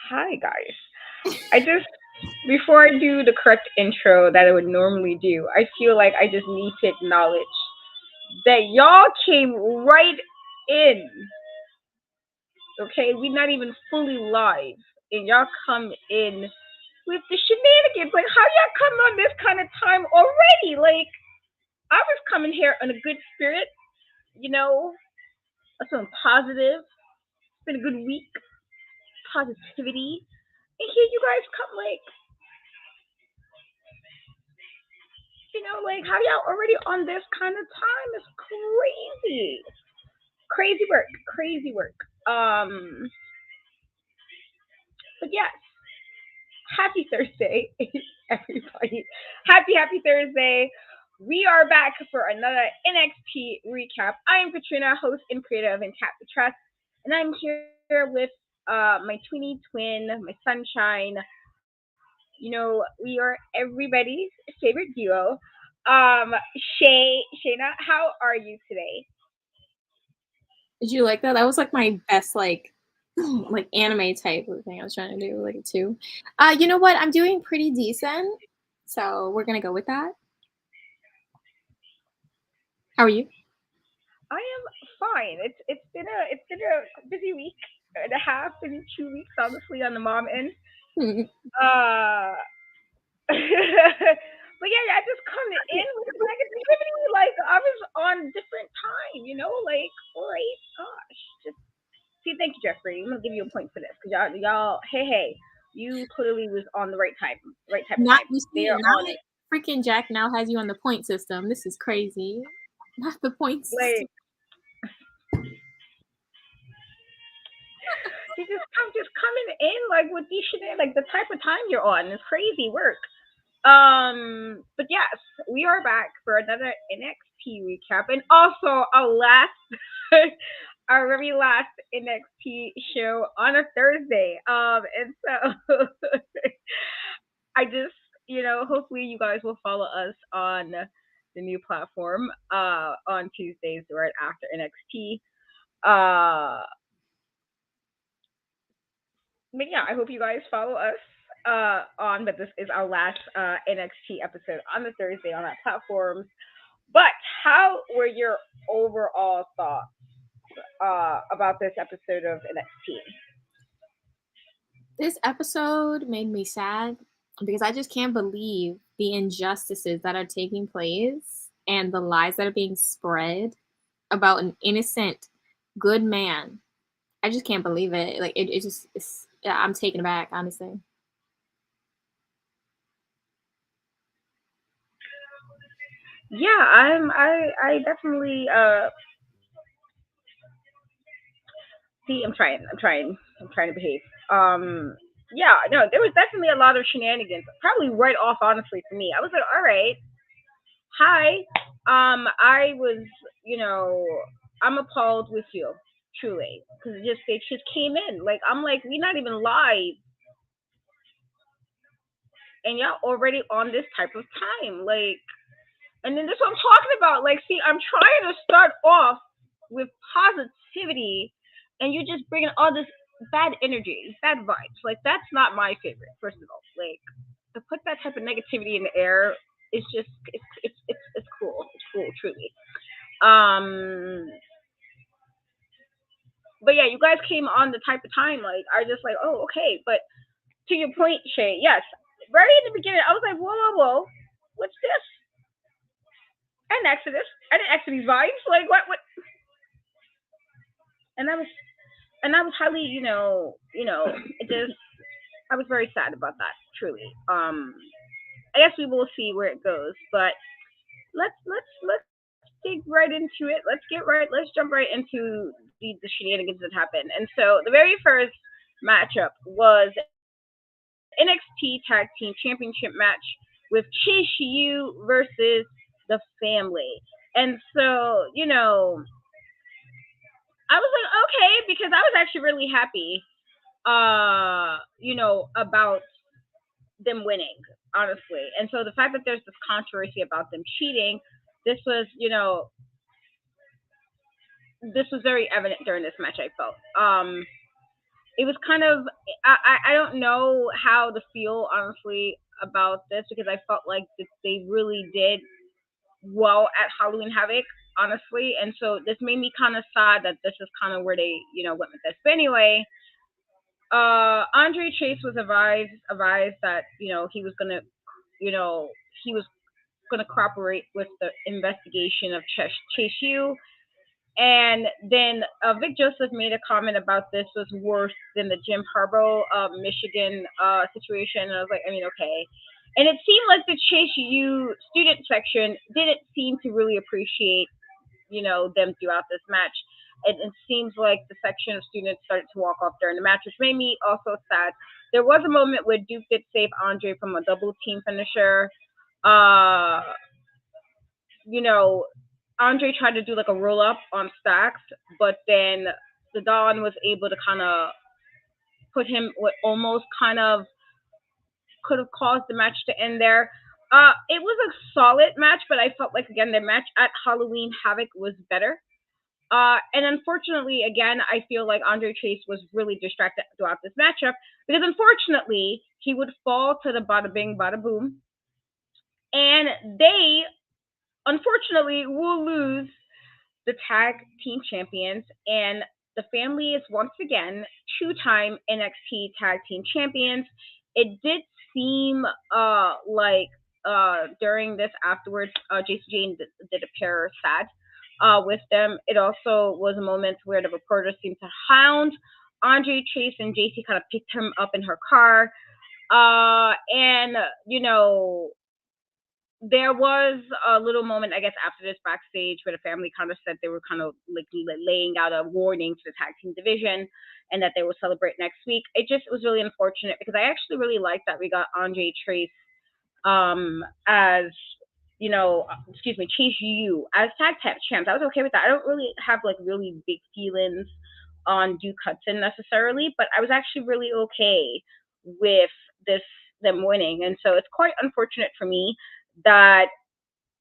Hi, guys. I just, before I do the correct intro that I would normally do, I feel like I just need to acknowledge that y'all came right in. Okay, we're not even fully live, and y'all come in with the shenanigans. Like, how y'all come on this kind of time already? Like, I was coming here in a good spirit, you know, feeling positive. It's been a good week, positivity. And here you guys come, like, like how y'all already on this kind of time is crazy. Crazy work. Crazy work. But yes, happy Thursday, everybody. Happy Thursday. We are back for another NXT recap. I am Katrina, host and creator of Tap the Trust, and I'm here with my tweeny twin, my sunshine. We are everybody's favorite duo. Um, Shayna, how are you today? Did you like that? That was like my best like anime type of thing I was trying to do, like a two. You know what? I'm doing pretty decent. So we're gonna go with that. How are you? I am fine. It's been a busy week and a half, maybe 2 weeks, honestly, on the mom end. Uh, but yeah, I just come in with negativity. Like I was on different time, like oh my gosh. Just see, thank you, Jeffrey. I'm gonna give you a point for this because y'all, hey, you clearly was on the right type of Not time. you They see, are now on that it. freaking Jack now has you on the point system. This is crazy. Not the point system. Like just coming in like with these shit, like the type of time you're on is crazy work. But yes, we are back for another NXT recap, and also our last, our very last NXT show on a Thursday. And so I just, hopefully you guys will follow us on the new platform, on Tuesdays right after NXT. Uh, but yeah, I hope you guys follow us on. But this is our last NXT episode on the Thursday on that platform. But how were your overall thoughts about this episode of NXT? This episode made me sad because I just can't believe the injustices that are taking place and the lies that are being spread about an innocent, good man. I just can't believe it. Like it just it's yeah, I'm taken aback, honestly. Yeah, I definitely see. I'm trying to behave. Yeah, no, there was definitely a lot of shenanigans. Probably right off, honestly, for me. I was like, all right, hi. I was, you know, I'm appalled with you, truly, because they just came in. Like I'm like, we not even live, and y'all already on this type of time. Like, and then this is what I'm talking about. Like, see, I'm trying to start off with positivity, and you're just bringing all this bad energy, bad vibes. Like, that's not my favorite. First of all, like to put that type of negativity in the air is just it's cool. It's cool, truly. Um, but yeah, you guys came on the type of time. Like, I just like, oh, okay. But to your point, Shay, yes, very in the beginning, I was like, whoa, what's this? And Exodus. I didn't Exodus vibes. Like what? And I was highly, it just I was very sad about that, truly. I guess we will see where it goes, but let's dig right into it. Let's jump right into the shenanigans that happened. And so the very first matchup was NXT Tag Team Championship match with Chase U versus the Family. And so, I was like, okay, because I was actually really happy, about them winning, honestly. And so the fact that there's this controversy about them cheating, this was, this was very evident during this match. I felt, it was kind of I don't know how to feel honestly about this because I felt like that they really did well at Halloween Havoc, honestly, and so this made me kind of sad that this is kind of where they went with this. But anyway, Andre Chase was advised that he was gonna you know he was gonna cooperate with the investigation of Chase U. And then Vic Joseph made a comment about this was worse than the Jim Harbaugh, Michigan situation. And I was like, I mean, okay. And it seemed like the Chase U student section didn't seem to really appreciate, them throughout this match. And it seems like the section of students started to walk off during the match, which made me also sad. There was a moment where Duke did save Andre from a double team finisher. Uh, you know, Andre tried to do like a roll up on Stacks, but then the Don was able to kind of put him what almost kind of could have caused the match to end there. It was a solid match, but I felt like again the match at Halloween Havoc was better. And unfortunately, again, I feel like Andre Chase was really distracted throughout this matchup because unfortunately he would fall to the bada bing, bada boom, and they unfortunately will lose the tag team champions, and the family is once again two-time NXT tag team champions. It did seem like during this afterwards, JC Jane did appear sad with them. It also was a moment where the reporter seemed to hound Andre Chase, and JC kind of picked him up in her car. And there was a little moment, I guess, after this backstage where the family kind of said they were kind of like laying out a warning to the tag team division and that they will celebrate next week. It was really unfortunate because I actually really liked that we got Andre Trace as excuse me, Chase U as tag champs. I was okay with that. I don't really have like really big feelings on Duke Hudson necessarily, but I was actually really okay with this them winning, and so it's quite unfortunate for me that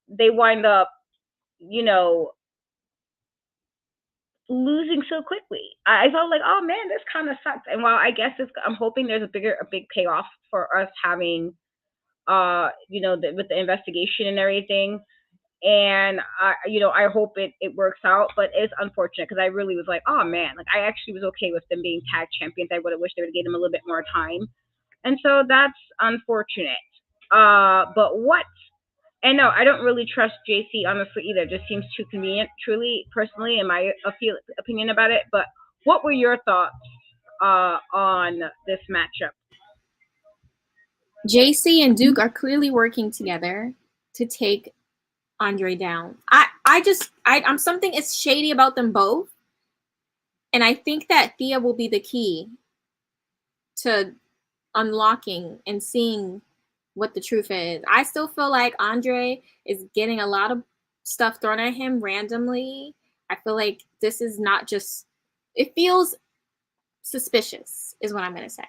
they wind up, you know, losing so quickly. I felt like, oh man, this kind of sucks. And while I guess I'm hoping there's a big payoff for us having, with the investigation and everything. And I hope it works out. But it's unfortunate because I really was like, oh man, like I actually was okay with them being tag champions. I would have wished they would have gave them a little bit more time. And so that's unfortunate. But what And no, I don't really trust JC honestly either. It just seems too convenient, truly, personally, in my opinion about it. But what were your thoughts on this matchup? JC and Duke are clearly working together to take Andre down. I'm something is shady about them both. And I think that Thea will be the key to unlocking and seeing what the truth is. I still feel like Andre is getting a lot of stuff thrown at him randomly. I feel like this is not just, it feels suspicious, is what I'm going to say.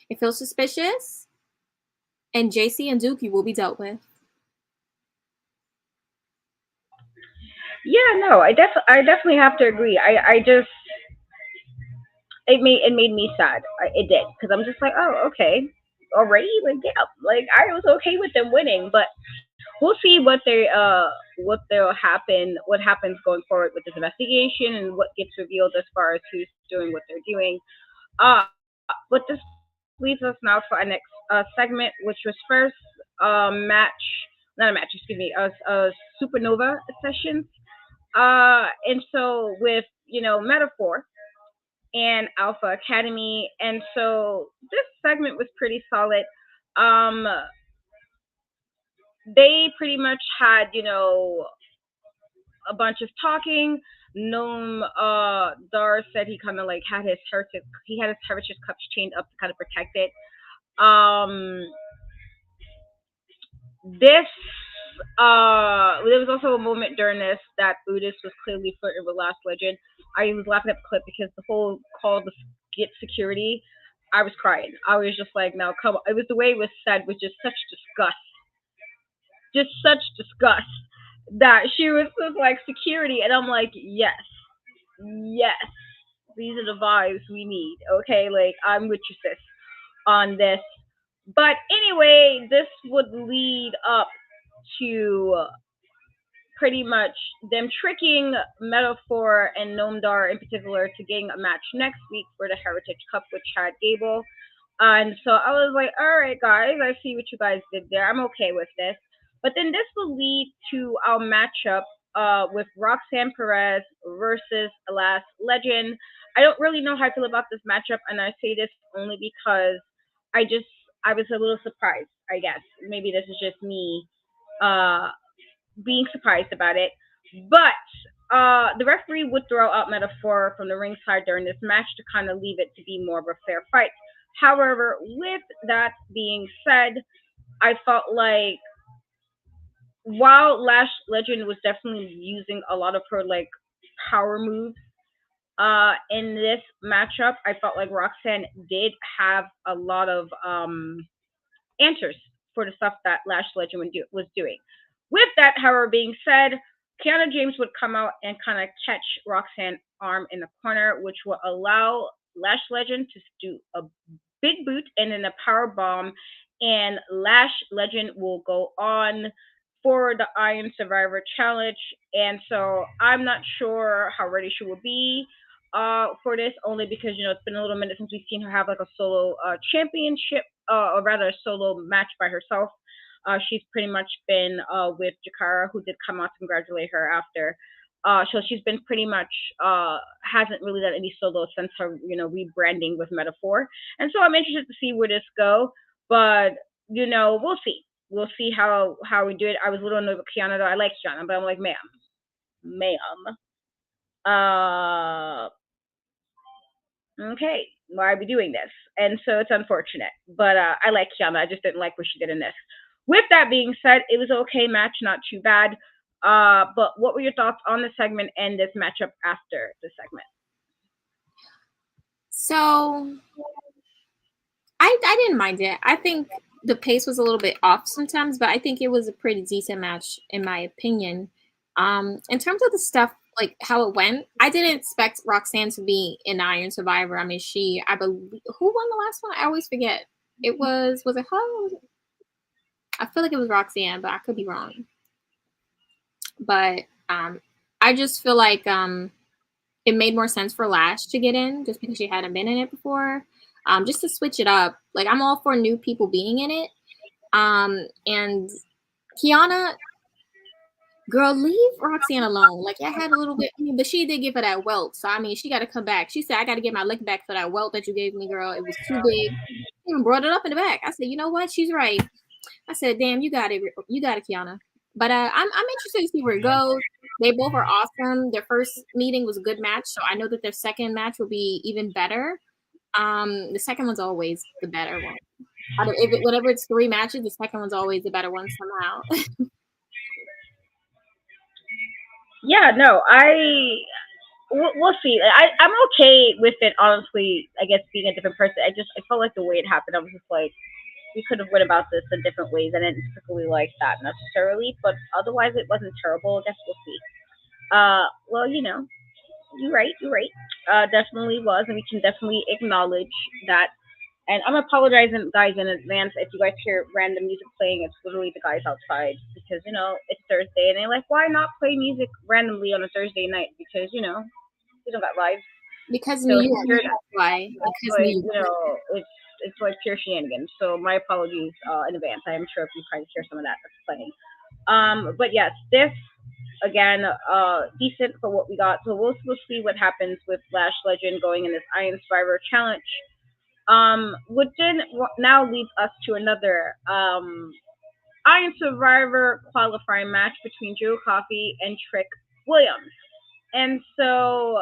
It feels suspicious, and JC and Dookie will be dealt with. Yeah, no, I definitely have to agree. I just it made me sad. It did because I'm just like, oh, okay, already, like yeah, like I was okay with them winning, but we'll see what they'll happen, what happens going forward with this investigation and what gets revealed as far as who's doing what they're doing. But this leads us now for our next segment, which was first match, not a match, excuse me, supernova sessions. And so with Metaphor and Alpha Academy, and so this segment was pretty solid. Um, they pretty much had a bunch of talking. Noam Dar said he kind of like had his heritage cups chained up to kind of protect it. Um, this there was also a moment during this that Udis was clearly flirting with Last Legend. I was laughing at the clip because the whole call to get security, I was crying. I was just like, no, come on. It was the way it was said, was just such disgust that she was just like security, and I'm like, yes, yes. These are the vibes we need. Okay, like I'm with you, sis, on this. But anyway, this would lead up to pretty much them tricking Metaphor and Nomdar in particular to getting a match next week for the Heritage Cup with Chad Gable. And so I was like, all right, guys, I see what you guys did there. I'm okay with this. But then this will lead to our matchup with Roxanne Perez versus Last Legend. I don't really know how I feel about this matchup, and I say this only because I just I was a little surprised. I guess maybe this is just me uh, being surprised about it. But the referee would throw out Metaphor from the ringside during this match to kind of leave it to be more of a fair fight. However, with that being said, I felt like while Lash Legend was definitely using a lot of her like power moves in this matchup, I felt like Roxanne did have a lot of answers for the stuff that Lash Legend was doing. With that, however, being said, Kiana James would come out and kind of catch Roxanne's arm in the corner, which will allow Lash Legend to do a big boot and then a power bomb, and Lash Legend will go on for the Iron Survivor Challenge. And so I'm not sure how ready she will be for this, only because it's been a little minute since we've seen her have like a solo championship, or rather a solo match by herself. She's pretty much been with Jakara, who did come out to congratulate her after. So she's been pretty much hasn't really done any solo since her rebranding with Metaphor, and so I'm interested to see where this go. But we'll see. We'll see how we do it. I was a little annoyed with Kiana though. I like Kiana, but I'm like, ma'am, okay, why are we doing this? And so it's unfortunate. But I like Kiana. I just didn't like what she did in this. With that being said, it was an okay match, not too bad. But what were your thoughts on the segment and this matchup after the segment? So I didn't mind it. I think the pace was a little bit off sometimes, but I think it was a pretty decent match in my opinion. In terms of the stuff like how it went, I didn't expect Roxanne to be an Iron Survivor. I mean, I believe, who won the last one? I always forget. Was it her? I feel like it was Roxanne, but I could be wrong. But I just feel like it made more sense for Lash to get in just because she hadn't been in it before. Just to switch it up. Like, I'm all for new people being in it. And Kiana, girl, leave Roxanne alone. Like, I had a little bit, but she did give her that welt. So, I mean, she got to come back. She said, I got to get my lick back for that welt that you gave me, girl. It was too big. She even brought it up in the back. I said, you know what? She's right. I said, damn, you got it. You got it, Kiana. But I'm interested to see where it goes. They both are awesome. Their first meeting was a good match. So I know that their second match will be even better. The second one's always the better one. Whenever it's 3 matches, the second one's always the better one somehow. Yeah, no, we'll see. I'm okay with it, honestly. I guess being a different person, I felt like the way it happened, I was just like, we could have went about this in different ways. I didn't particularly like that necessarily, but otherwise it wasn't terrible. I guess we'll see. Well, you're right. You're right. Definitely was, and we can definitely acknowledge that. And I'm apologizing, guys, in advance if you guys hear random music playing. It's literally the guys outside because it's Thursday, and they're like, "Why not play music randomly on a Thursday night?" Because we don't got lives. Because So New if you York. hear That's why. that's Because like New York. it's like pure shenanigans. So my apologies in advance. I am sure if you try to hear some of that, that's plenty. But yes, this again, decent for what we got. So we'll see what happens with Lash Legend going in this Iron Survivor Challenge. Which then now leads us to another Iron Survivor qualifying match between Joe Coffey and Trick Williams. And so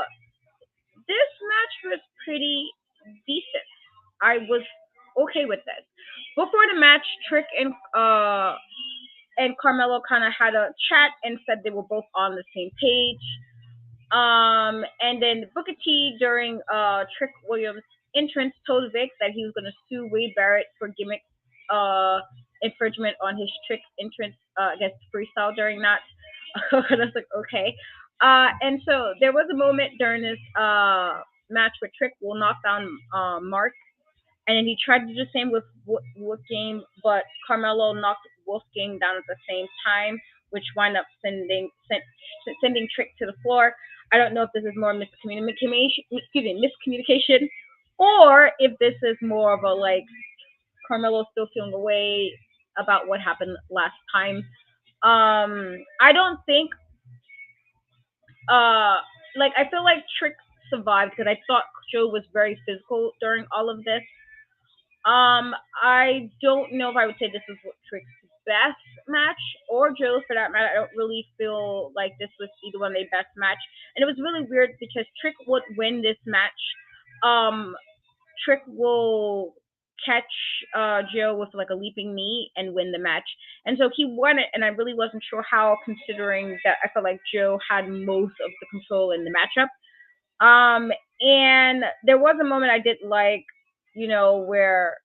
this match was pretty decent. I was okay with this. Before the match, Trick and Carmelo kind of had a chat and said they were both on the same page. And then Booker T during Trick Williams' entrance told Vic that he was gonna sue Wade Barrett for gimmick uh infringement on his Trick entrance against freestyle during that. I was like, okay. And so there was a moment during this match where Trick will knock down Mark, and then he tried to do the same with Wolfgang, but Carmelo knocked Wolfgang down at the same time, which wound up sending Trick to the floor. I don't know if this is more miscommunication, or if this is more of a like Carmelo still feeling away about what happened last time. I don't think uh like I feel like Trick survived because I thought Joe was very physical during all of this. I don't know if I would say this is what Trick's best match or Joe for that matter. I don't really feel like this was either one of their best match, and it was really weird because Trick would win this match. Um, Trick will catch Joe with like a leaping knee and win the match, and so he won it. And I really wasn't sure how, considering that I felt like Joe had most of the control in the matchup. And there was a moment I did like, where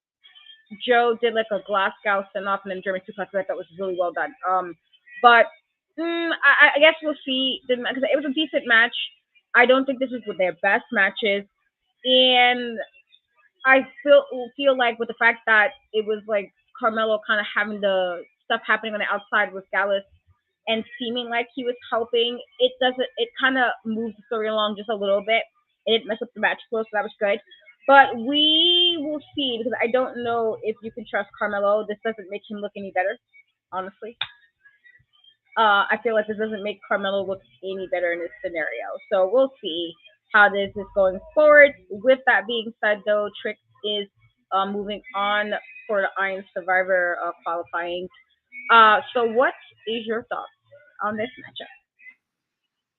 Joe did like a Glasgow send off and then German suplex. I thought was really well done. But I guess we'll see because it was a decent match. I don't think this is with their best matches, and I feel like with the fact that it was like Carmelo kind of having the stuff happening on the outside with Gallus and seeming like he was helping, it kind of moved the story along just a little bit. It didn't mess up the match flow, so that was good. But we will see because I don't know if you can trust Carmelo. This doesn't make him look any better, honestly. I feel like this doesn't make Carmelo look any better in this scenario. So we'll see how this is going forward. With that being said, though, Trick is moving on for the Iron Survivor qualifying. So what is your thoughts on this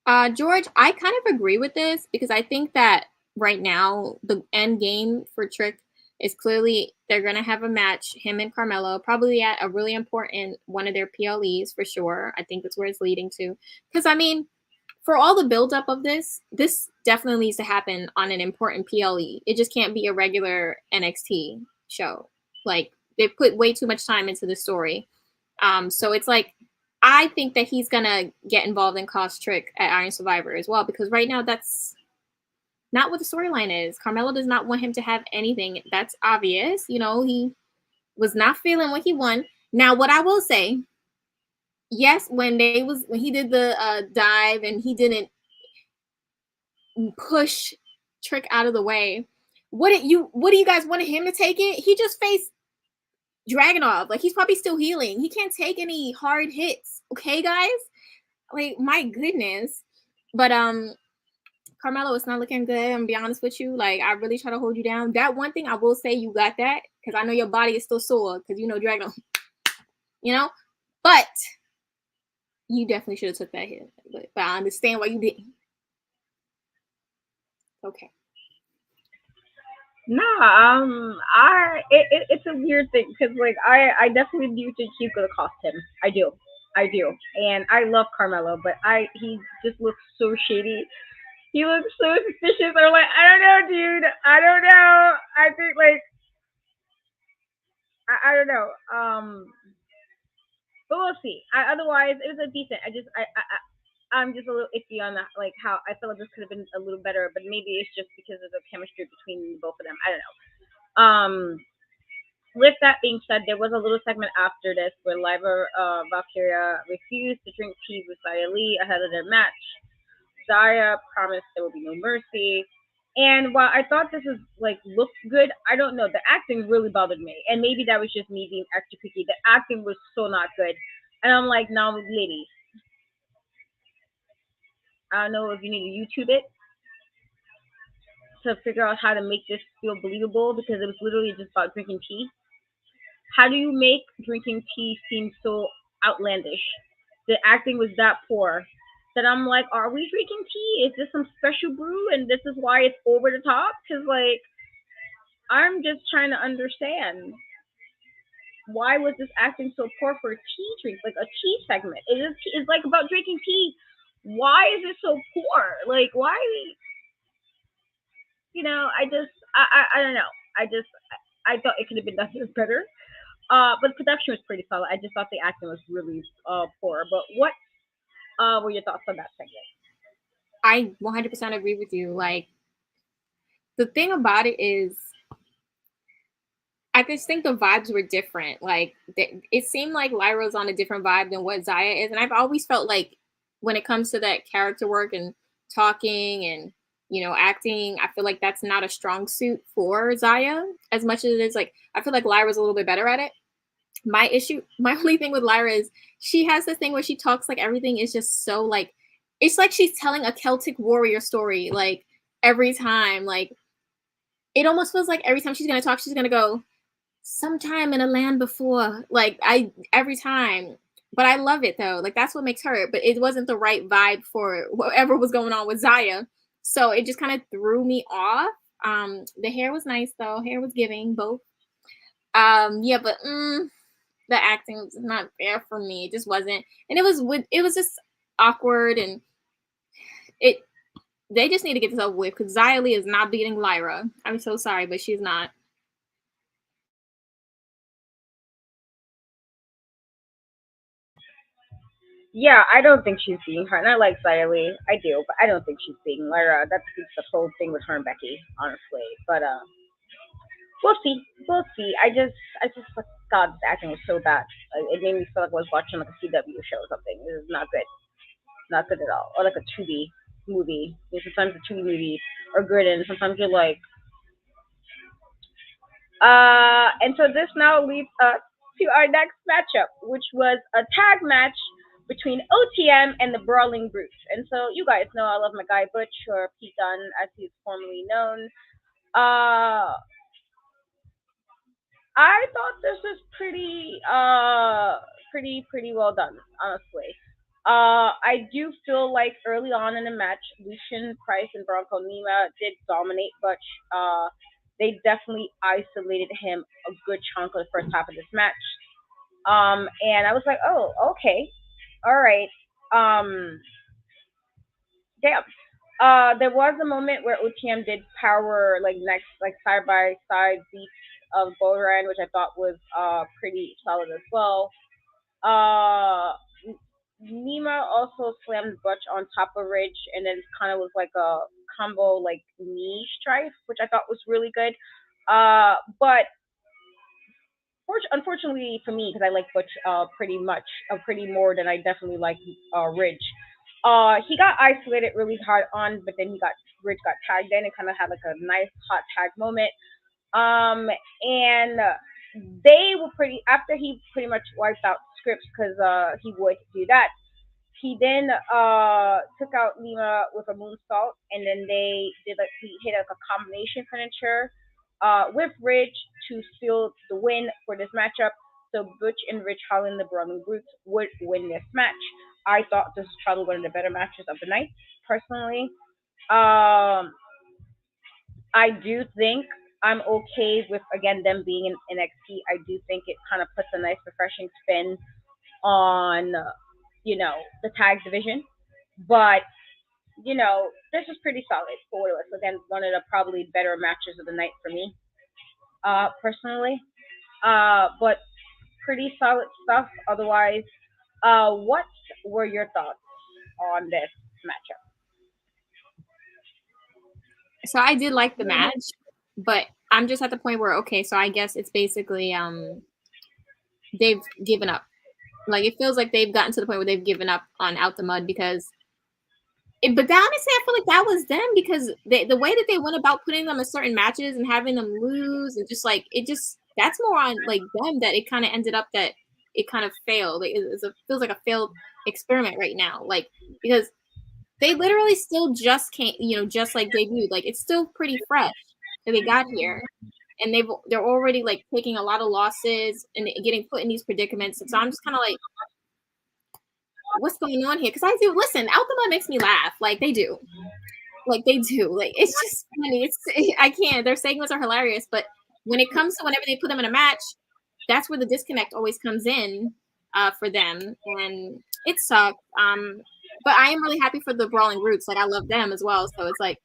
matchup? George, I kind of agree with this because I think that right now the end game for Trick is clearly they're gonna have a match, him and Carmelo, probably at a really important one of their PLEs for sure. I think that's where it's leading to. Because I mean, for all the buildup of this definitely needs to happen on an important PLE. It just can't be a regular NXT show. Like they put way too much time into the story. So it's like I think that he's gonna get involved in Cost Trick at Iron Survivor as well because right now that's not what the storyline is. Carmelo does not want him to have anything. That's obvious. You know, he was not feeling what he won. Now, what I will say, yes, when he did the dive and he didn't push Trick out of the way. What do you guys wanted him to take it? He just faced Dragunov. Like he's probably still healing. He can't take any hard hits. Okay, guys? Like my goodness. But Carmelo, it's not looking good. I'm gonna be honest with you. Like I really try to hold you down. That one thing I will say, you got that because I know your body is still sore because you know Dragunov. But you definitely should have took that hit. But I understand why you didn't. Okay. No, it's a weird thing because like I definitely do think he's gonna cost him. I do, and I love Carmelo, but he just looks so shady. He looks so suspicious. I'm like, I don't know, dude. I don't know. I think like I don't know. But we'll see. Otherwise, it was a decent. I'm just a little iffy on that, like how I feel like this could have been a little better, but maybe it's just because of the chemistry between both of them. I don't know. With that being said, there was a little segment after this where Liva Valkyria refused to drink tea with Zaya Lee ahead of their match. Zaya promised there will be no mercy. And while I thought this was like looked good, I don't know. The acting really bothered me, and maybe that was just me being extra picky. The acting was so not good, and I'm like, now, ladies, I don't know if you need to YouTube it to figure out how to make this feel believable because it was literally just about drinking tea. How do you make drinking tea seem so outlandish? The acting was that poor that I'm like, are we drinking tea? Is this some special brew and this is why it's over the top? Because, like, I'm just trying to understand why was this acting so poor for a tea drink, like a tea segment? It's like about drinking tea. Why is it so poor? Like, why? I don't know. I thought it could have been done better. But the production was pretty solid. I just thought the acting was really poor. But what were your thoughts on that segment? I 100% agree with you. Like the thing about it is, I just think the vibes were different. Like it seemed like Lyra was on a different vibe than what Zaya is, and I've always felt like when it comes to that character work and talking and acting, I feel like that's not a strong suit for Zaya as much as it is. Like I feel like Lyra's a little bit better at it. My only thing with Lyra is she has this thing where she talks like everything is just so like it's like she's telling a Celtic warrior story like every time. Like it almost feels like every time she's gonna talk, she's gonna go sometime in a land before. Like every time. But I love it though. Like that's what makes her. But it wasn't the right vibe for whatever was going on with Zaya. So it just kind of threw me off. The hair was nice though. Hair was giving both. Yeah, but the acting was not there for me. It just wasn't. And it was just awkward and they just need to get this over with because Zia Lee is not beating Lyra. I'm so sorry, but she's not. Yeah, I don't think she's being her. And I like Zia Lee. I do, but I don't think she's being Lyra. That's the whole thing with her and Becky, honestly. But we'll see. We'll see. I just God, the acting was so bad. It made me feel like I was watching like a CW show or something. It is not good. Not good at all. Or like a 2D movie. Sometimes the 2D movies are good, and sometimes you're like, and so this now leads us to our next matchup, which was a tag match between OTM and the Brawling Brutes. And so you guys know I love my guy Butch, or Pete Dunne as he's formerly known. Uh, I thought this was pretty well done, honestly. I do feel like early on in the match, Lucian Price and Bronco Nima did dominate, but they definitely isolated him a good chunk of the first half of this match. And I was like, oh, okay, all right. Damn. There was a moment where OTM did power like next like side by side beats of Boran, which I thought was pretty solid as well. Uh, Nima also slammed Butch on top of Ridge, and then kind of was like a combo like knee strife, which I thought was really good. But unfortunately for me, because I like Butch pretty much, pretty more than I definitely like Ridge. He got isolated really hard on, but then Ridge got tagged in and kind of had like a nice hot tag moment. And they were pretty after he pretty much wiped out Scripps because he would do that. He then took out Lima with a moonsault, and then he hit like a combination finisher with Ridge to steal the win for this matchup. So Butch and Rich Holland, the Brawling Brutes, would win this match. I thought this was probably one of the better matches of the night, personally. Um, I do think I'm okay with again them being in NXT. I do think it kind of puts a nice refreshing spin on the tag division, but this is pretty solid for what it was. Again, one of the probably better matches of the night for me, personally. But pretty solid stuff. Otherwise, what were your thoughts on this matchup? So I did like the match, but I'm just at the point where okay, so I guess it's basically they've given up. Like it feels like they've gotten to the point where they've given up on Out the Mud because but honestly, I feel like that was them because the way that they went about putting them in certain matches and having them lose and just like that's more on like them that it kind of ended up that it kind of failed. Like, feels like a failed experiment right now. Like because they literally still just can't, just like debuted. Like it's still pretty fresh that they got here, and they're already like taking a lot of losses and getting put in these predicaments. And so I'm just kind of like, what's going on here? Because I do listen. Out the Mud makes me laugh. Like they do. Like they do. Like it's just funny. I can't. Their segments are hilarious, but when it comes to whenever they put them in a match, that's where the disconnect always comes in for them, and it sucks. But I am really happy for the Brawling Roots. Like I love them as well. So it's like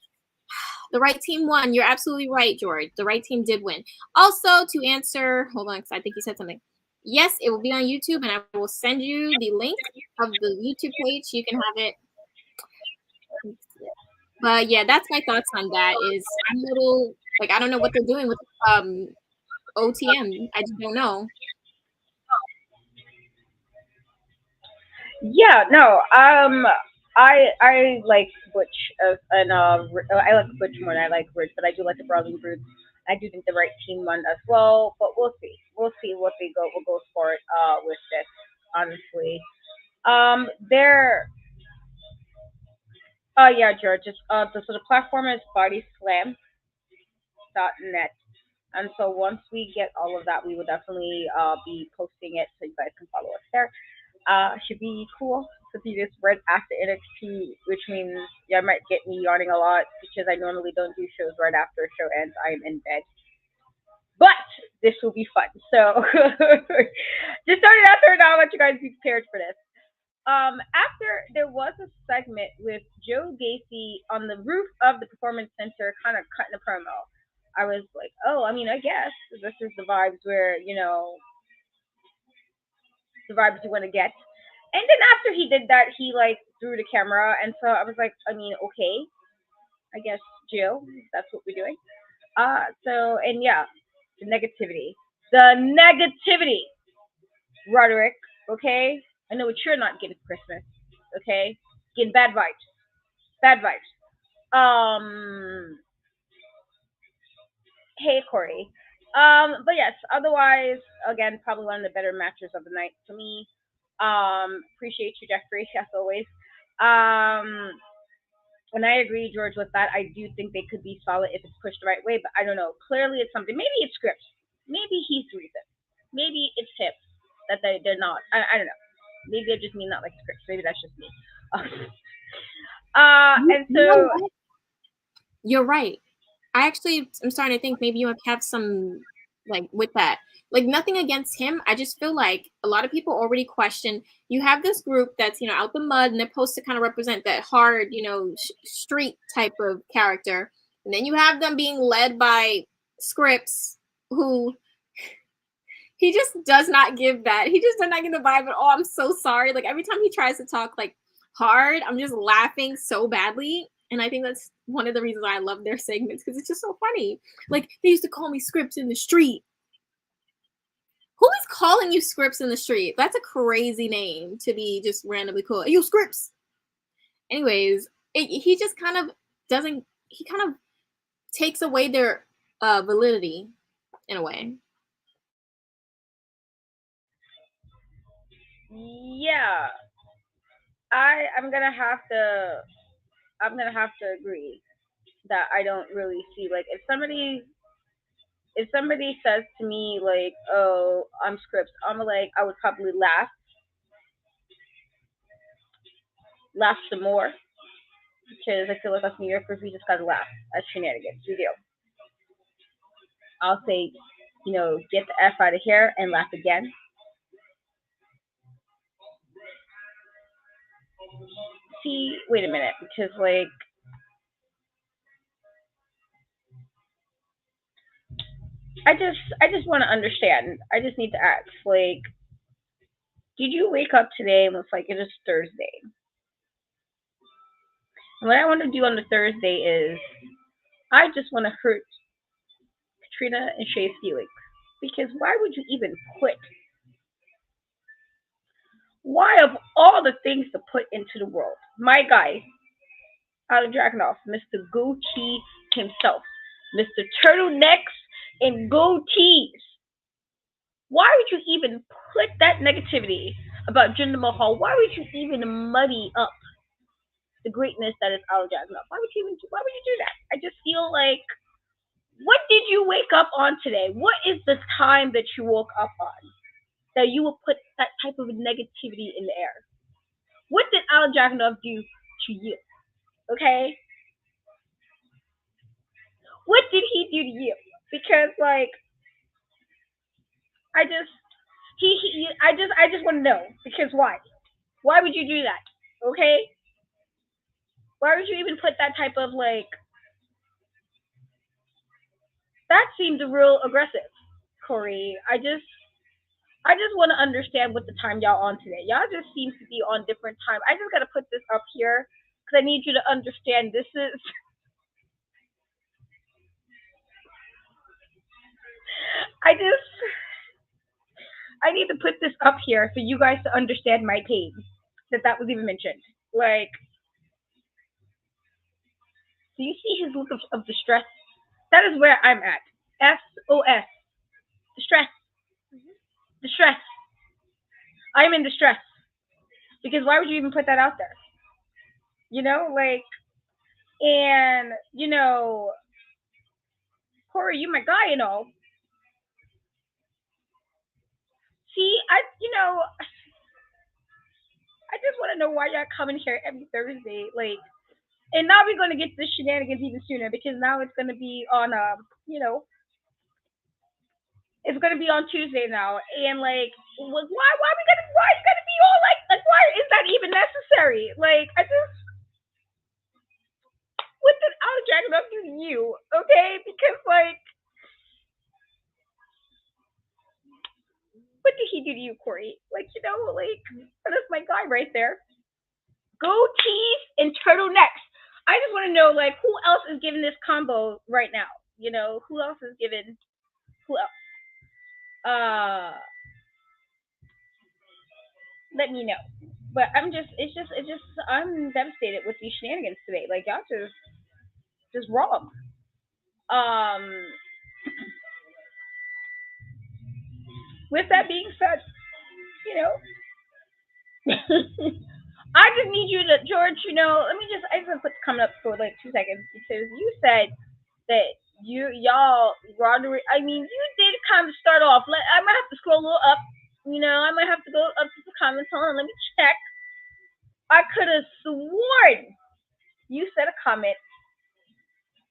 the right team won. You're absolutely right, George. The right team did win. Also, to answer, hold on, because I think you said something. Yes, it will be on YouTube, and I will send you the link of the YouTube page. You can have it. But yeah, that's my thoughts on that. Is I'm a little like I don't know what they're doing with OTM. I just don't know. Yeah, no. I like Butch and I like Butch more than I like Ridge, but I do like the Brawling Brutes. I do think the right team won as well, but we'll see. We'll see what they go will go for it with this. Honestly, there. Yeah, George. Just so the platform is bodyslam.net. And so once we get all of that, we will definitely be posting it so you guys can follow us there. Should be cool to see this right after NXT, which means yeah, might get me yawning a lot because I normally don't do shows right after a show ends. I am in bed. But this will be fun. So just starting out there now, I'll let you guys be prepared for this. After there was a segment with Joe Gacy on the roof of the performance center, kind of cutting a promo. I was like, oh, I mean, I guess this is the vibes where the vibes you want to get. And then after he did that, he like threw the camera, and so I was like, I mean, okay, I guess Jill, that's what we're doing. So and yeah, the negativity, Roderick. Okay, I know what you're not getting for Christmas. Okay, getting bad vibes. Hey Corey. But yes, otherwise, again, probably one of the better matches of the night to me. Appreciate you, Jeffrey, as always. Um, and I agree, George, with that. I do think they could be solid if it's pushed the right way, but I don't know. Clearly, it's something. Maybe it's scripts. Maybe he's the reason. Maybe it's him that they're not. I don't know. Maybe I just mean not like scripts. Maybe that's just me. You, And you know so what? You're right. I actually am starting to think maybe you have some like with that. Like nothing against him. I just feel like a lot of people already question. You have this group that's out the mud and they're supposed to kind of represent that hard street type of character, and then you have them being led by Scripps, who he just does not give that. He just does not give the vibe at all. I'm so sorry. Like every time he tries to talk like hard, I'm just laughing so badly. And I think that's one of the reasons why I love their segments because it's just so funny. Like they used to call me Scripps in the street. Who is calling you Scripps in the street? That's a crazy name to be just randomly called. Hey, you Scripps. Anyways, he just kind of doesn't. He kind of takes away their validity in a way. yeah, I'm gonna have to agree that I don't really see like if somebody says to me like, "Oh, I'm Scripps," I'm like, I would probably laugh some more because I feel like us New Yorkers we just gotta laugh at shenanigans. We do. I'll say, get the f out of here and laugh again. See, wait a minute, because like I just want to understand. I just need to ask, like, did you wake up today and was like it is Thursday? And what I want to do on the Thursday is I just want to hurt Katrina and Shay's feelings. Because why would you even put, why of all the things to put into the world, my guy, out of Dragonoff, Mr. Goatee himself, Mr. Turtlenecks and Goatees, why would you even put that negativity about Jinder Mahal? Why would you even muddy up the greatness that is Al Dragonoff? Why would you do that? I just feel like, what did you wake up on today? What is the time that you woke up on that you will put that type of negativity in the air? What did Al Dragunov do to you? Okay, what did he do to you? Because like I just I just want to know because why? Why would you do that? Okay, why would you even put that type of like? That seems real aggressive, Corey. I just want to understand what the time y'all on today. Y'all just seems to be on different time. I just gotta put this up here because I need you to understand this is. I just I need to put this up here for you guys to understand my pain that was even mentioned. Like, do you see his look of distress? That is where I'm at. SOS. Distress. Distress. I'm in distress. Because why would you even put that out there? Like, and, Corey, you my guy and all. See, I just want to know why y'all coming here every Thursday. Like, and now we're going to get to the shenanigans even sooner because now it's going to be on, it's going to be on Tuesday now. And, like, why you going to be all like, why is that even necessary? Like, what did Outer Dragon up do to you? Okay? Because, like, what did he do to you, Corey? Like, like, that's my guy right there. Goatees and turtlenecks. I just want to know, like, who else is giving this combo right now? Who else is giving? Who else? Let me know. But I'm devastated with these shenanigans today. Like, y'all just wrong. Um, with that being said, you know, I just need you to, George. I just put coming up for like 2 seconds because you said that y'all Roderick. I mean, you did kind of start off. I might have to scroll a little up. I might have to go up to the comments. Hold on, let me check. I could have sworn you said a comment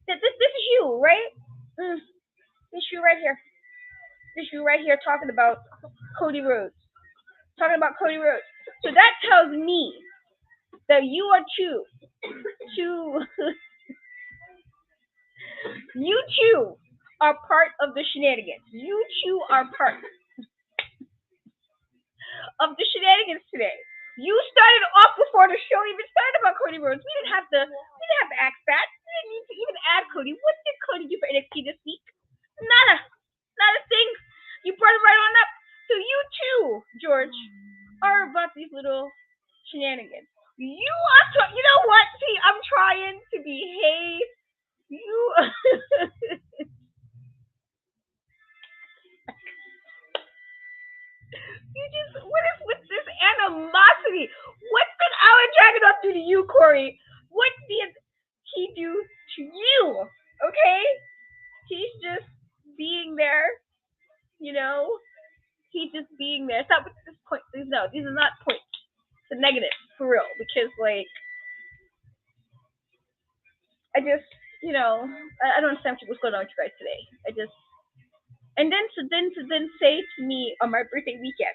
that this is you, right? This you right here. This you right here talking about Cody Rhodes. Talking about Cody Rhodes. So that tells me that you are two. You two are part of the shenanigans. You two are part of the shenanigans today. You started off before the show even started about Cody Rhodes. We didn't have to ask that. We didn't need to even add Cody. What did Cody do for NXT this week? Not a thing. You brought it right on up. So you too, George, are about these little shenanigans. You know what? See, I'm trying to behave. You what is with this animosity? What did Alan Dragunov do to you, Corey? What did he do to you? Okay? He's just being there, He's just being there. Stop with this point. No, these are not points. It's a negative, for real. Because, like, I just, I don't understand what's going on with you guys today. And then to say to me on my birthday weekend,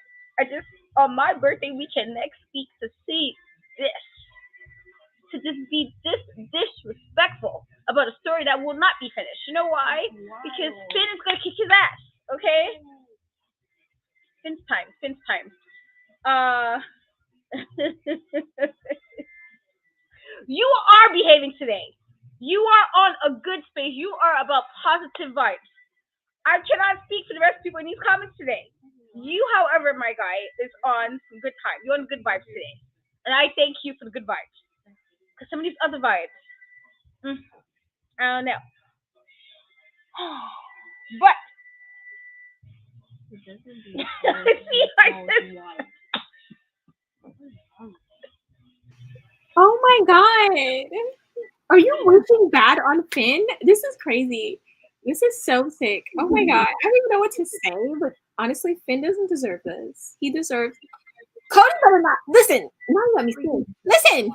on my birthday weekend next week to say this, to just be this disrespectful about a story that will not be finished. You know why? Wow. Because Finn is gonna kick his ass. Okay. Finn's time. You are behaving today. You are on a good space. You are about positive vibes. I cannot speak for the rest of the people in these comments today. You, however, my guy, is on some good time. You're on good vibes today. And I thank you for the good vibes. Because some of these other vibes, I don't know. But, see, oh my god. Are you wishing bad on Finn? This is crazy. This is so sick. Oh my god. I don't even know what to say, but honestly, Finn doesn't deserve this. He deserves Cody better not listen. Now let me see. Listen.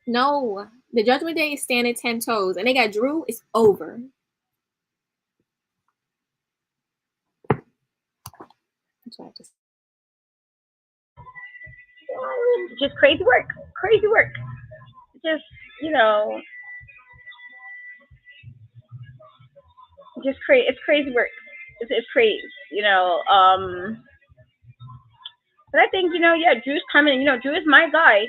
No. The Judgment Day is standing 10 toes and they got Drew. It's over. Just crazy work. Just, it's crazy work. It's crazy, But I think, Drew's coming. Drew is my guy.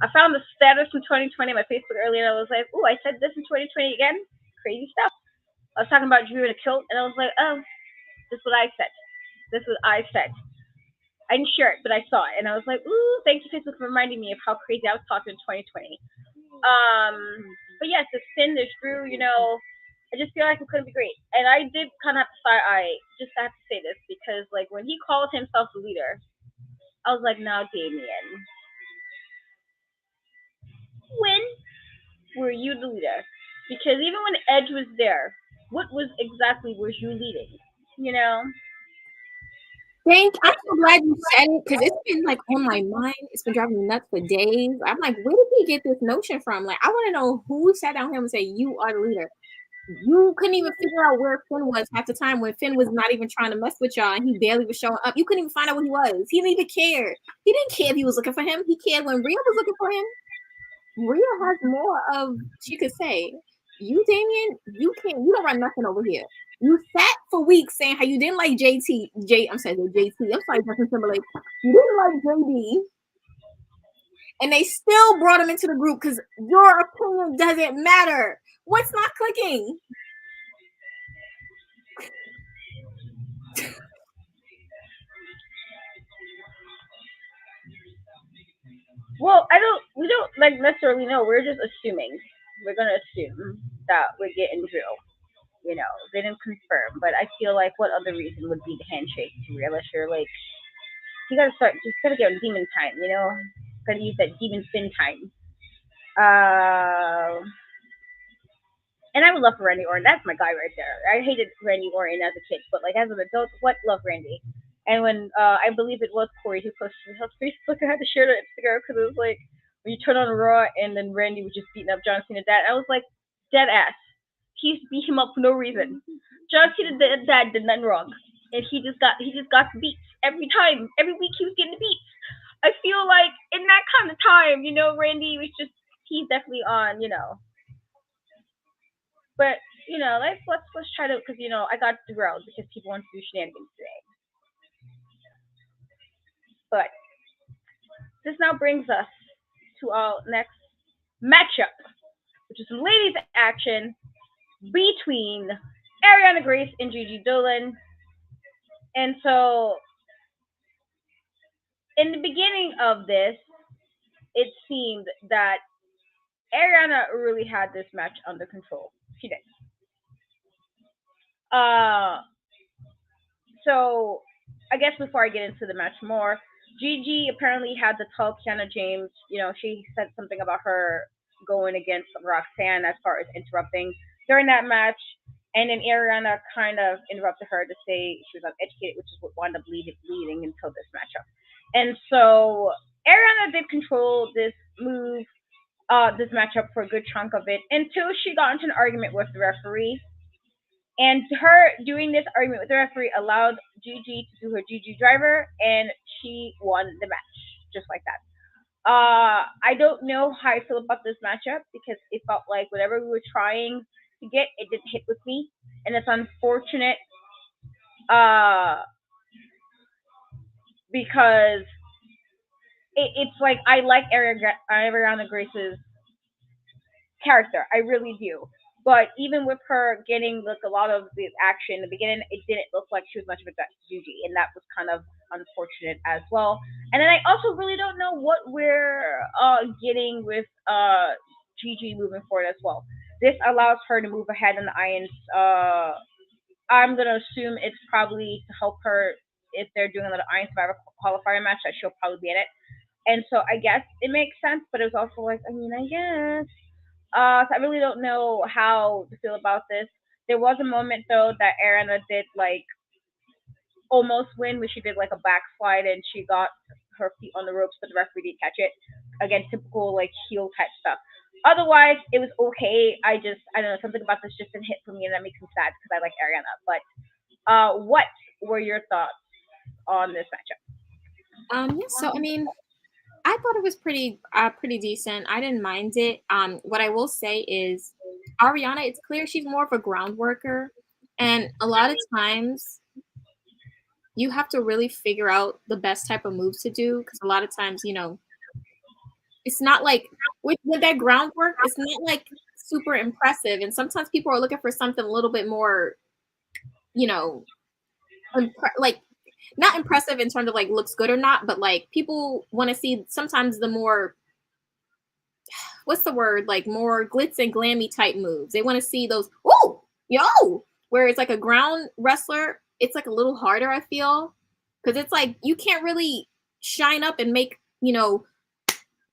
I found the status from 2020 on my Facebook earlier, and I was like, "Ooh, I said this in 2020 again. Crazy stuff." I was talking about Drew in a kilt, and I was like, "Oh, this is what I said. This is what I said." I didn't share it, but I saw it, and I was like, "Ooh, thank you, Facebook, for reminding me of how crazy I was talking in 2020." But yes, there's Finn, there's Drew. I just feel like it couldn't be great, and I did kind of have to say, I just have to say this because like when he called himself the leader, I was like, "Now, Damien, when were you the leader?" Because even when Edge was there, what was exactly was you leading? You know? I'm so glad you said it because it's been like on my mind. It's been driving me nuts for days. I'm like, where did he get this notion from? Like, I want to know who sat down with him and said, "You are the leader." You couldn't even figure out where Finn was half the time when Finn was not even trying to mess with y'all and he barely was showing up. You couldn't even find out where he was. He didn't even care. He didn't care if he was looking for him. He cared when Rhea was looking for him. Rhea has more of she could say. You, Damien, you don't run nothing over here. You sat for weeks saying how you didn't like I'm sorry, JT. I'm sorry, Justin Timberlake. You didn't like JD. And they still brought him into the group because your opinion doesn't matter. What's not clicking? Well, we don't like necessarily know. We're just assuming. We're gonna assume that we're getting Drew. They didn't confirm, but I feel like what other reason would be the handshake to Rhea unless you're like, you gotta start, just gotta get on demon time, Gotta use that demon spin time. Uh, And I would love for Randy Orton. That's my guy right there. I hated Randy Orton as a kid, but like as an adult, what love Randy. And when I believe it was Corey who posted his Facebook, I had to share it on Instagram because it was like when you turn on Raw and then Randy was just beating up John Cena dad. I was like, dead ass. He beat him up for no reason. John Cena dad did nothing wrong, and he just got beats every time. Every week he was getting beats. I feel like in that kind of time, Randy was just he's definitely on. But let's try to because I got derailed because people want to do shenanigans today. But this now brings us to our next matchup, which is some ladies action between Ariana Grace and Gigi Dolan. And so in the beginning of this, it seemed that Ariana really had this match under control. She did. Uh, so I guess before I get into the match more, Gigi apparently had to tell Kiana James, she said something about her going against Roxanne as far as interrupting during that match. And then Ariana kind of interrupted her to say she was uneducated, which is what wound up leading until this matchup. And so Ariana did control this move, this matchup for a good chunk of it until she got into an argument with the referee, and her doing this argument with the referee allowed Gigi to do her Gigi driver, and she won the match just like that. I don't know how I feel about this matchup because it felt like whatever we were trying to get, it didn't hit with me, and it's unfortunate. Uh, because it's like I like Ariana Grace's character. I really do. But even with her getting like a lot of the action in the beginning, it didn't look like she was much of a threat to Gigi, and that was kind of unfortunate as well. And then I also really don't know what we're getting with Gigi moving forward as well. This allows her to move ahead in the irons. I'm gonna assume it's probably to help her if they're doing another Iron Survivor qualifier match that she'll probably be in it. And so I guess it makes sense, but it was also like, I guess. So I really don't know how to feel about this. There was a moment though that Ariana did like almost win, where she did like a backslide and she got her feet on the ropes, but the referee didn't catch it. Again, typical like heel type stuff. Otherwise, it was okay. I don't know, something about this just didn't hit for me, and that makes me sad because I like Ariana. But what were your thoughts on this matchup? Yeah, so I mean, I thought it was pretty decent. I didn't mind it. What I will say is Ariana, it's clear she's more of a ground worker, and a lot of times you have to really figure out the best type of moves to do because a lot of times, it's not like with that groundwork, it's not like super impressive. And sometimes people are looking for something a little bit more, you know, like not impressive in terms of like looks good or not, but like people want to see sometimes the more, what's the word, like more glitz and glammy type moves. They want to see those, oh, yo, where it's like a ground wrestler, it's like a little harder, I feel, because it's like you can't really shine up and make,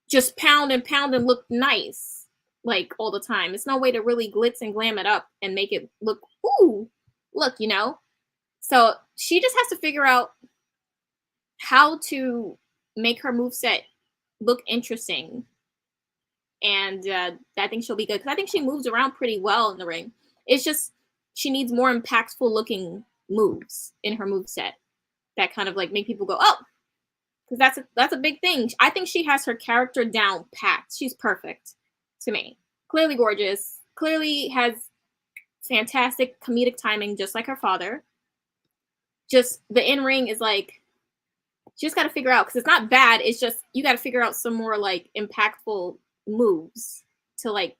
just pound and look nice like all the time. It's no way to really glitz and glam it up and make it look, ooh, look. So she just has to figure out how to make her moveset look interesting. And I think she'll be good because I think she moves around pretty well in the ring. It's just she needs more impactful looking moves in her moveset that kind of like make people go, oh, because that's a big thing. I think she has her character down packed. She's perfect to me. Clearly gorgeous. Clearly has fantastic comedic timing, just like her father. Just the in-ring is like, you just got to figure out, because it's not bad. It's just you got to figure out some more like impactful moves to like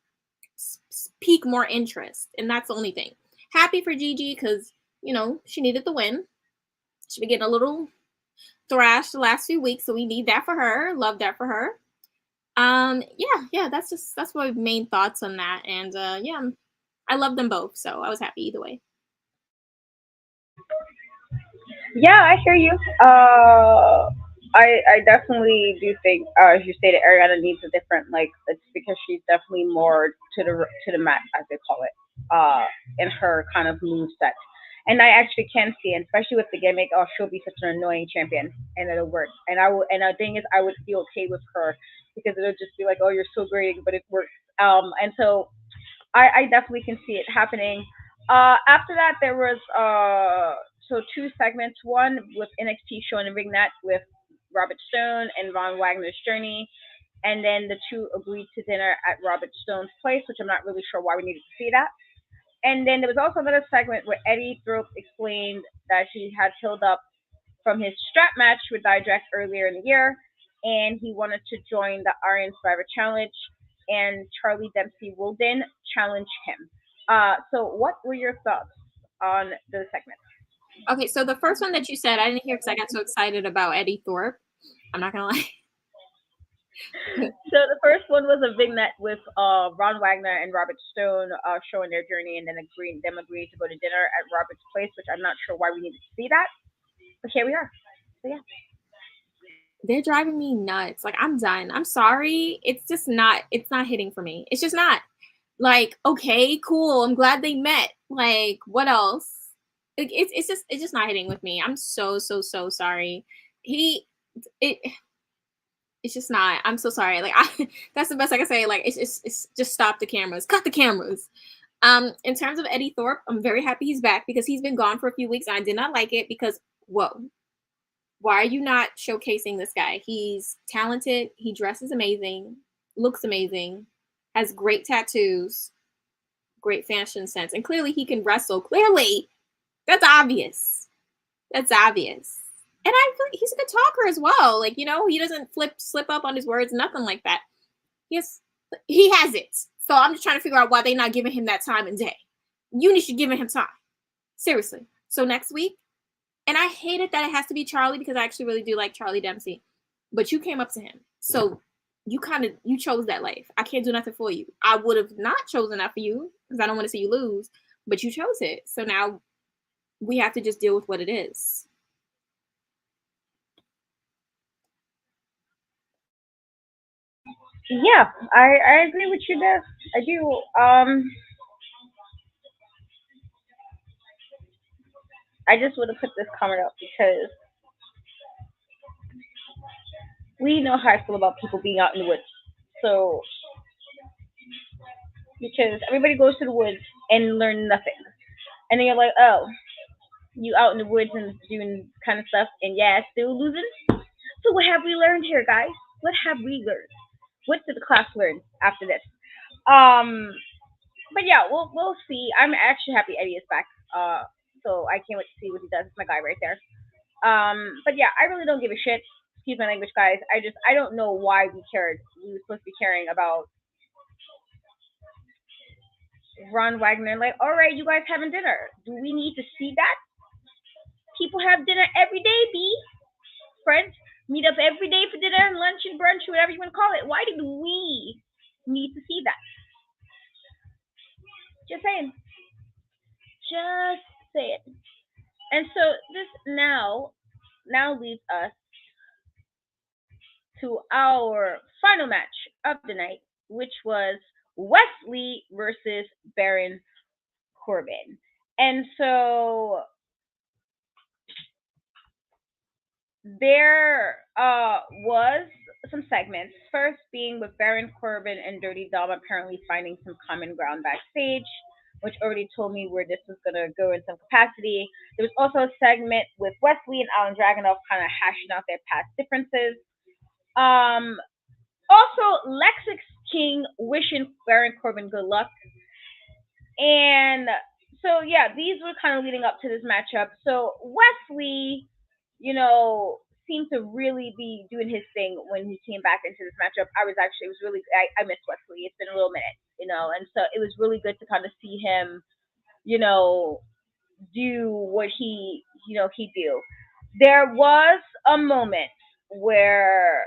pique more interest, and that's the only thing. Happy for Gigi because she needed the win. She's been getting a little thrashed the last few weeks, so we need that for her. Love that for her. Yeah, that's my main thoughts on that, and yeah, I love them both, so I was happy either way. Yeah, I hear you. I definitely do think, as you stated, Ariana needs a different, like, it's because she's definitely more to the mat, as they call it, in her kind of move set. And I actually can see, and especially with the gimmick, oh, she'll be such an annoying champion, and it'll work. And I will, and the thing is, I would be okay with her because it'll just be like, oh, you're so great, but it works. And so I definitely can see it happening. After that, there was so two segments. One with NXT showing a ring net with Robert Stone and Von Wagner's journey, and then the two agreed to dinner at Robert Stone's place, which I'm not really sure why we needed to see that. And then there was also another segment where Eddie Thorpe explained that he had healed up from his strap match with Dijak earlier in the year, and he wanted to join the Iron Survivor Challenge, and Charlie Dempsey will then challenge him. So what were your thoughts on the segment? Okay, so the first one that you said, I didn't hear because I got so excited about Eddie Thorpe. I'm not gonna lie. So the first one was a vignette with Ron Wagner and Robert Stone showing their journey, and then agreeing to go to dinner at Robert's place, which I'm not sure why we needed to see that, but here we are. So yeah. They're driving me nuts. Like, I'm done. I'm sorry. It's not hitting for me. It's just not. Like, okay, cool. I'm glad they met. Like, what else? Like, it's just not hitting with me. I'm so sorry. He it it's just not. I'm so sorry. Like, that's the best I can say. Like, it's just stop the cameras. Cut the cameras. In terms of Eddie Thorpe, I'm very happy he's back because he's been gone for a few weeks and I did not like it because whoa, why are you not showcasing this guy? He's talented. He dresses amazing, looks amazing, has great tattoos, great fashion sense, and clearly he can wrestle. Clearly, that's obvious. That's obvious. And I feel like he's a good talker as well. Like, he doesn't slip up on his words, nothing like that. He has it. So I'm just trying to figure out why they're not giving him that time and day. You should give him time. Seriously. So next week, and I hate it that it has to be Charlie because I actually really do like Charlie Dempsey. But you came up to him. So you chose that life. I can't do nothing for you. I would have not chosen that for you because I don't want to see you lose. But you chose it. So now we have to just deal with what it is. Yeah, I agree with you there. I do. I just would have put this comment up because we know how I feel about people being out in the woods. So because everybody goes to the woods and learn nothing, and then you're like, oh, you out in the woods and doing kind of stuff, and yeah, still losing. So what have we learned here, guys? What have we learned? What did the class learn after this? Um, but yeah, we'll see. I'm actually happy Eddie is back. So I can't wait to see what he does. It's my guy right there. But yeah, I really don't give a shit. excuse my language, guys. I don't know why we cared. We were supposed to be caring about Ron Wagner. Like, all right, you guys having dinner. Do we need to see that? People have dinner every day, B. Friends meet up every day for dinner and lunch and brunch, whatever you want to call it. Why did we need to see that? Just saying. Just saying. And so this now leads us to our final match of the night, which was Wes Lee versus Baron Corbin. And so there was some segments. First being with Baron Corbin and Dirty Dom apparently finding some common ground backstage, which already told me where this was gonna go in some capacity. There was also a segment with Wes Lee and Alan Dragunov kind of hashing out their past differences. Also, Lexix King wishing Baron Corbin good luck. And so, yeah, these were kind of leading up to this matchup. So, Wes Lee, seemed to really be doing his thing when he came back into this matchup. It was really, I missed Wes Lee. It's been a little minute, and so it was really good to kind of see him, do what he do. There was a moment where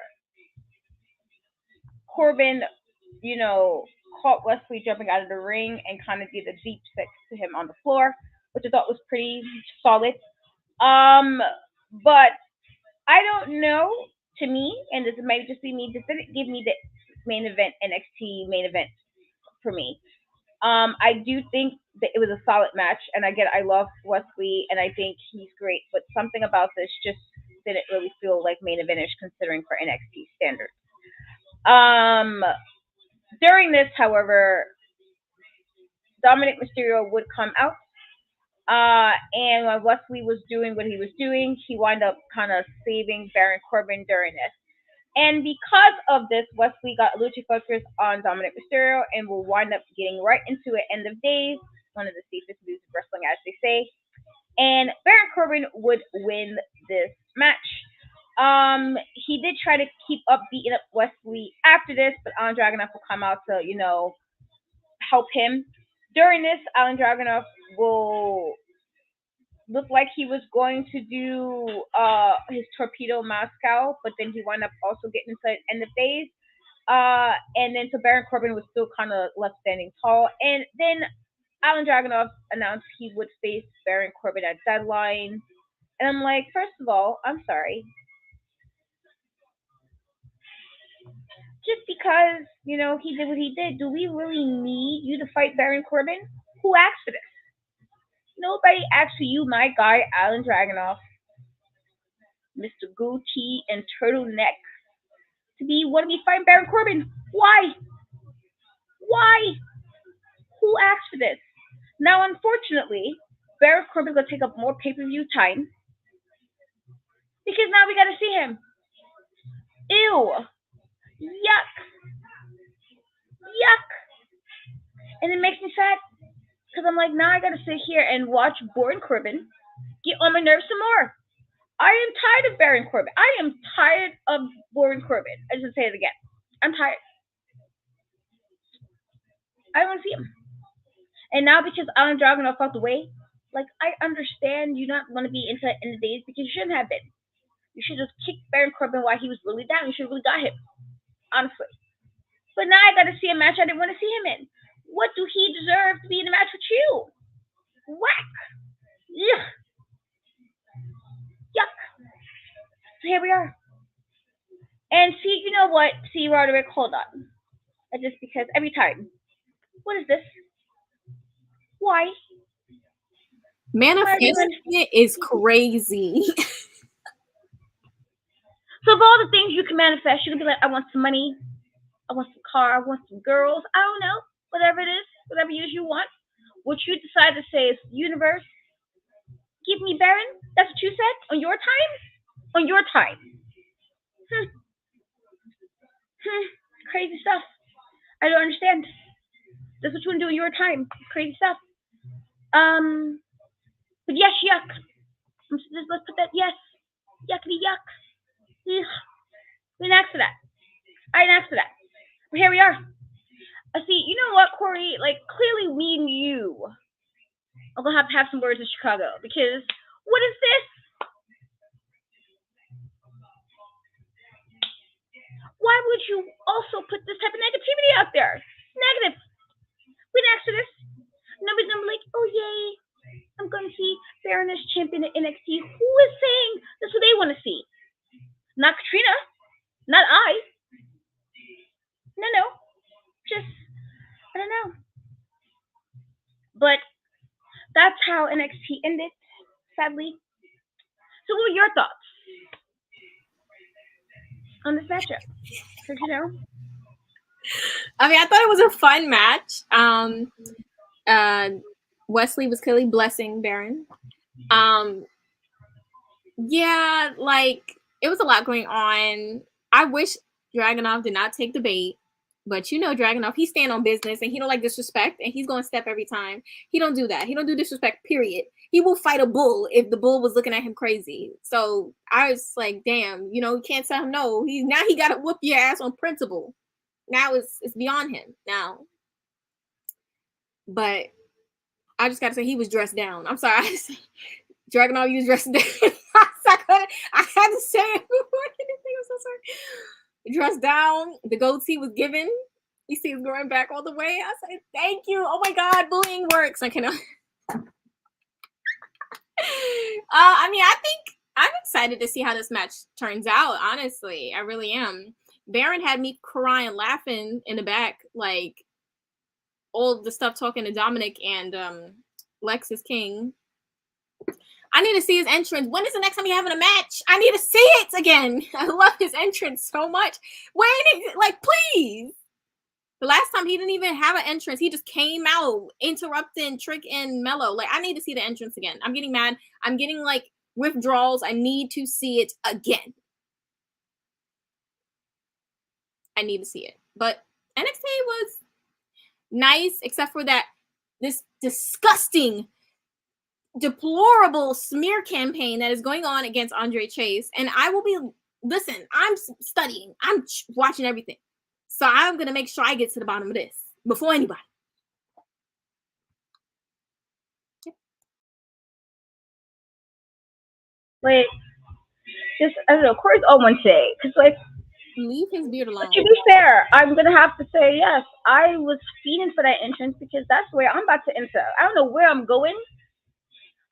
Corbin, caught Wes Lee jumping out of the ring and kind of did a deep six to him on the floor, which I thought was pretty solid. But I don't know. To me, and this might just be me, this didn't give me the main event NXT main event for me. I do think that it was a solid match, and I love Wes Lee, and I think he's great. But something about this just didn't really feel like main eventish, considering for NXT standards. During this, however, Dominic Mysterio would come out. And when Wes Lee was doing what he was doing, he wound up kind of saving Baron Corbin during this. And because of this, Wes Lee got a lucha focus on Dominic Mysterio and will wind up getting right into it. End of days, one of the safest moves of wrestling, as they say. And Baron Corbin would win this match. He did try to keep up beating up Wes Lee after this, but Alan Dragunov will come out to, help him. During this, Alan Dragunov will look like he was going to do his torpedo Moscow, but then he wound up also getting into end of days. And then so Baron Corbin was still kind of left standing tall. And then Alan Dragunov announced he would face Baron Corbin at Deadline. And I'm like, first of all, I'm sorry. Just because, he did what he did, do we really need you to fight Baron Corbin? Who asked for this? Nobody asked for you, my guy, Alan Dragunov, Mr. Goatee and Turtleneck, want to be fighting Baron Corbin. Why? Why? Who asked for this? Now, unfortunately, Baron Corbin's going to take up more pay-per-view time because now we got to see him. Ew. Yuck. Yuck. And it makes me sad because I'm like, now I got to sit here and watch Baron Corbin get on my nerves some more. I am tired of Baron Corbin. I am tired of Baron Corbin. I just say it again. I'm tired. I don't want to see him. And now because Alan Dragunov out the way, like, I understand you not want to be into the days because you shouldn't have been. You should have kicked Baron Corbin while he was really down. You should have really got him. Honestly. But now I got to see a match I didn't want to see him in. What do he deserve to be in a match with you? Whack. Yuck. Yuck. So here we are. And see, you know what? See, Roderick, hold on. Just because every time. What is this? Why? Manifesting it is crazy. So of all the things you can manifest, you can be like, I want some money, I want some car, I want some girls, I don't know, whatever it is, whatever it is you want. What you decide to say is, universe, give me Baron. That's what you said? On your time? On your time. Crazy stuff. I don't understand. That's what you want to do in your time. Crazy stuff. But yes, yuck. Let's put that yes. Yuckity yuck. We we next to that. I next to that. But here we are. See, you know what, Corey? Like clearly, me and you are gonna have some words in Chicago because what is this? Why would you also put this type of negativity out there? Negative. We next to this. Nobody's gonna be like, oh yay, I'm gonna see Baroness champion at NXT. Who is saying that's what they want to see? Not Katrina. Not I. No, no. Just I don't know. But that's how NXT ended, sadly. So what were your thoughts on this matchup? Because I mean, I thought it was a fun match. Wes Lee was clearly blessing Baron. Yeah, like it was a lot going on. I wish Dragunov did not take the bait, but you know Dragunov, he stand on business and he don't like disrespect, and he's gonna step every time. He don't do that. He don't do disrespect. Period. He will fight a bull if the bull was looking at him crazy. So I was like, damn, you can't tell him no. He got to whoop your ass on principle. Now it's beyond him now. But I just gotta say he was dressed down. I'm sorry. Dragunov, you was dressed down. I had to say it before anything. I'm so sorry. Dressed down. The goatee was given. You see, it's going back all the way. I said, thank you. Oh my God, bullying works. I cannot. I mean, I think I'm excited to see how this match turns out. Honestly, I really am. Baron had me crying, laughing in the back, like all the stuff talking to Dominic and Lexus King. I need to see his entrance. When is the next time you're having a match? I need to see it again. I love his entrance so much. Please. The last time he didn't even have an entrance. He just came out interrupting Trick and Mello. Like, I need to see the entrance again. I'm getting mad. I'm getting like withdrawals. I need to see it again. I need to see it. But NXT was nice, except for this disgusting, deplorable smear campaign that is going on against Andre Chase. And I will be, listen, I'm studying. I'm watching everything. So I'm going to make sure I get to the bottom of this before anybody. like, just, I don't know, Corey's on one today. Because, like, leave his beard alone. To be fair, I'm going to have to say, yes, I was feeding for that entrance because that's where I'm about to enter. I don't know where I'm going,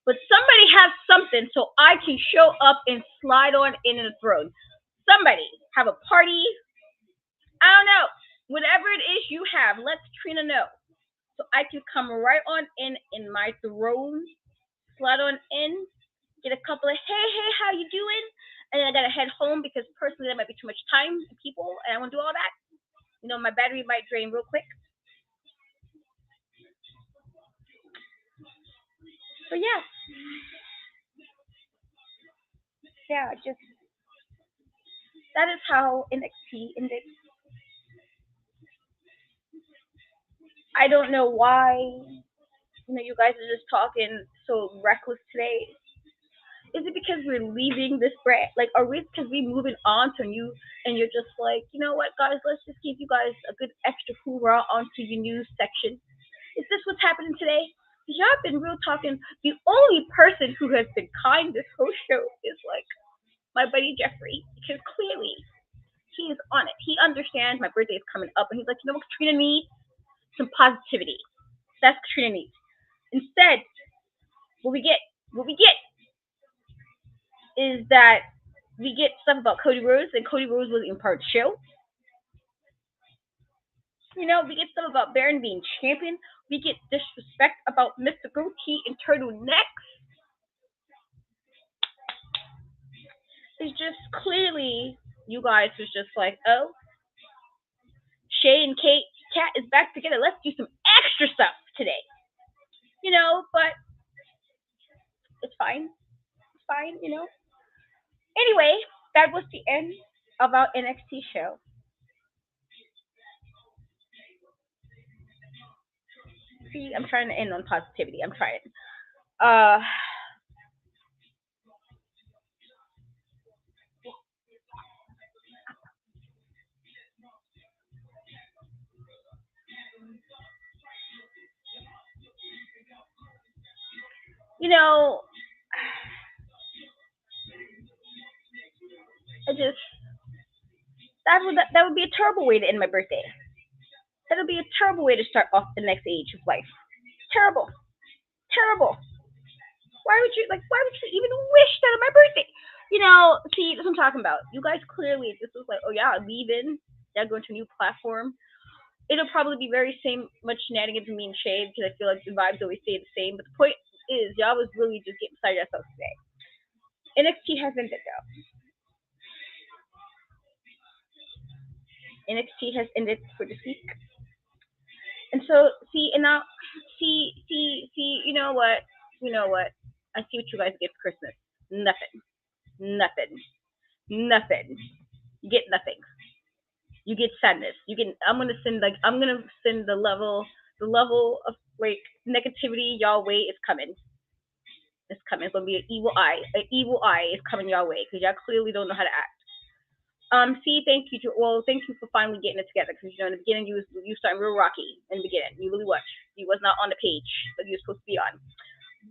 but somebody has something so I can show up and slide on in the throne. Somebody have a party. I don't know. Whatever it is you have, let Trina know. So I can come right on in my throne, slide on in, get a couple of, hey, how you doing? And then I gotta head home because personally that might be too much time and people, and I won't do all that. My battery might drain real quick. So yeah, just that is how NXT ended. I don't know why you guys are just talking so reckless today. Is it because we're leaving this brand? Like, are we because we moving on to you and you're just like, you know what, guys, let's just give you guys a good extra hoorah onto your news section. Is this what's happening today? Y'all have been real talking. The only person who has been kind this whole show is like my buddy Jeffrey, because clearly he is on it. He understands my birthday is coming up, and he's like, you know what, Katrina needs some positivity. That's what Katrina needs. Instead, what we get is that we get stuff about Cody Rhodes, and Cody Rhodes wasn't even part of the show. We get stuff about Baron being champion. We get disrespect about Mr. Goatee and turtlenecks. It's just clearly you guys was just like, oh, Shay and Kat is back together. Let's do some extra stuff today. But it's fine. It's fine. Anyway, that was the end of our NXT show. See, I'm trying to end on positivity. I'm trying. Uh, You know, I just that would be a terrible way to end my birthday. That would be a terrible way to start off the next age of life. Terrible, terrible. Why would you even wish that on my birthday? See, that's what I'm talking about. You guys clearly this was like, oh yeah, leaving, yeah, going to a new platform. It'll probably be very same much shenanigans and me and Shay because I feel like the vibes always stay the same. But the point is, y'all was really just getting beside yourselves today. NXT has ended though. NXT has ended for this week, and so see, and now see. You know what? I see what you guys get for Christmas. Nothing, nothing, nothing. You get nothing. You get sadness. You get. I'm gonna send the level of like negativity y'all way is coming. It's coming. It's gonna be an evil eye. An evil eye is coming your way because y'all clearly don't know how to act. See, thank you. Thank you for finally getting it together. Because in the beginning you started real rocky in the beginning. You really was. You was not on the page that you were supposed to be on.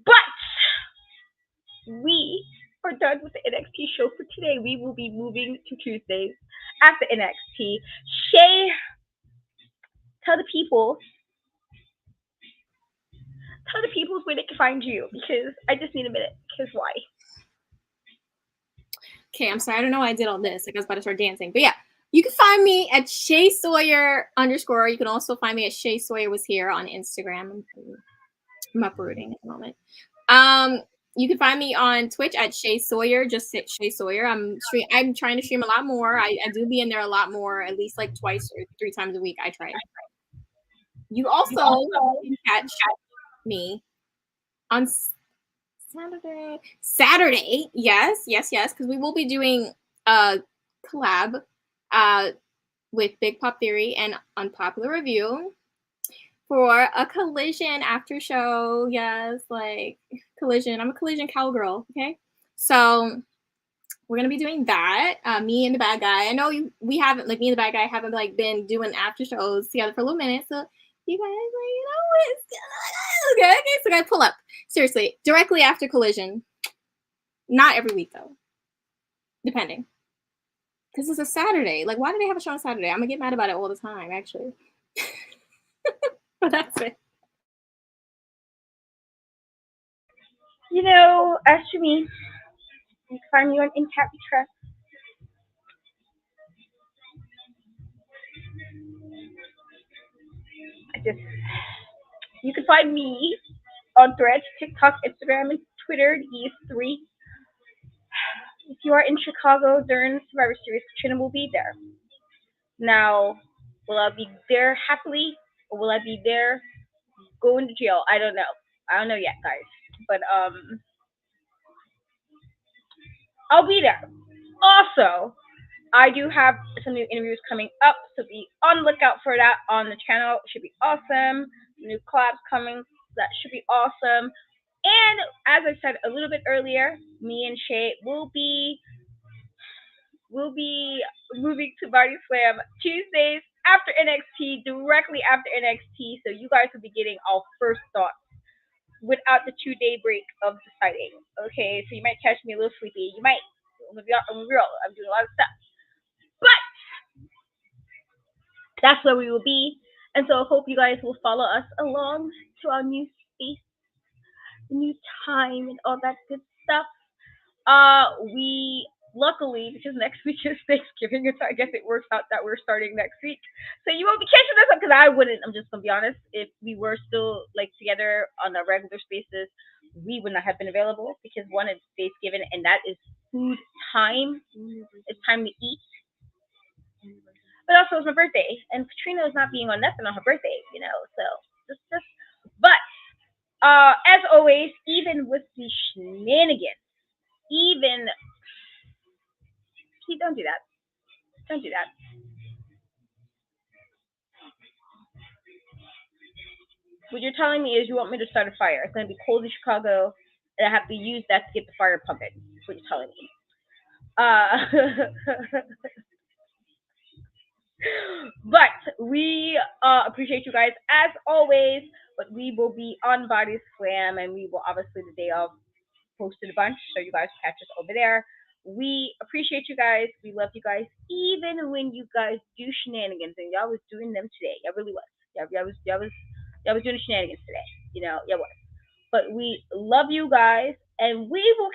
But we are done with the NXT show for today. We will be moving to Tuesdays after NXT. Shay, tell the people, tell the people where they can find you because I just need a minute. Because why? Okay, I'm sorry. I don't know why I did all this. Like I was about to start dancing. But yeah, you can find me at Shay Sawyer _ You can also find me at Shay Sawyer was here on Instagram. I'm uprooting at the moment. You can find me on Twitch at Shay Sawyer. Just hit Shay Sawyer. I'm trying to stream a lot more. I do be in there a lot more, at least like twice or 3 times a week. I try. You also can catch me on Saturday. Yes, because we will be doing a collab with Big Pop Theory and Unpopular Review for a Collision after show. Yes, like Collision. I'm a Collision cowgirl. Okay, so we're gonna be doing that. Me and the bad guy. I know we haven't me and the bad guy haven't like been doing after shows together for a little minute. So you guys what's okay. So guys, pull up seriously directly after Collision. Not every week though, depending. Because it's a Saturday. Like, why do they have a show on Saturday? I'm gonna get mad about it all the time, actually. But that's it. As for me, you can find me on Intact Trust. You can find me on Threads, TikTok, Instagram, and Twitter. The E3. If you are in Chicago during Survivor Series, Katrina will be there. Now, will I be there happily or will I be there going to jail? I don't know. I don't know yet, guys. But I'll be there. Also, I do have some new interviews coming up, so be on the lookout for that on the channel. It should be awesome. New collabs coming. That should be awesome. And as I said a little bit earlier, me and Shay will be moving to Body Slam Tuesdays after NXT, directly after NXT. So you guys will be getting our first thoughts without the 2-day break of deciding. Okay, so you might catch me a little sleepy. You might. I'm real. I'm doing a lot of stuff. But that's where we will be. And so I hope you guys will follow us along to our new space, new time, and all that good stuff. We luckily because next week is Thanksgiving, so I guess it works out that we're starting next week. So you won't be catching this up because I wouldn't. I'm just gonna be honest. If we were still like together on a regular basis, we would not have been available because one is Thanksgiving and that is food time. It's time to eat. But also it's my birthday, and Katrina is not being on nothing on her birthday, So just. But as always, even with the shenanigans, even see, don't do that. Don't do that. What you're telling me is you want me to start a fire. It's gonna be cold in Chicago, and I have to use that to get the fire pumping. That's what you're telling me. But we appreciate you guys as always. But we will be on Body Slam, and we will obviously the day of posted a bunch, so you guys catch us over there. We appreciate you guys. We love you guys, even when you guys do shenanigans, and y'all was doing them today. Y'all really was. Y'all was doing shenanigans today. You know, y'all was. But we love you guys, and we will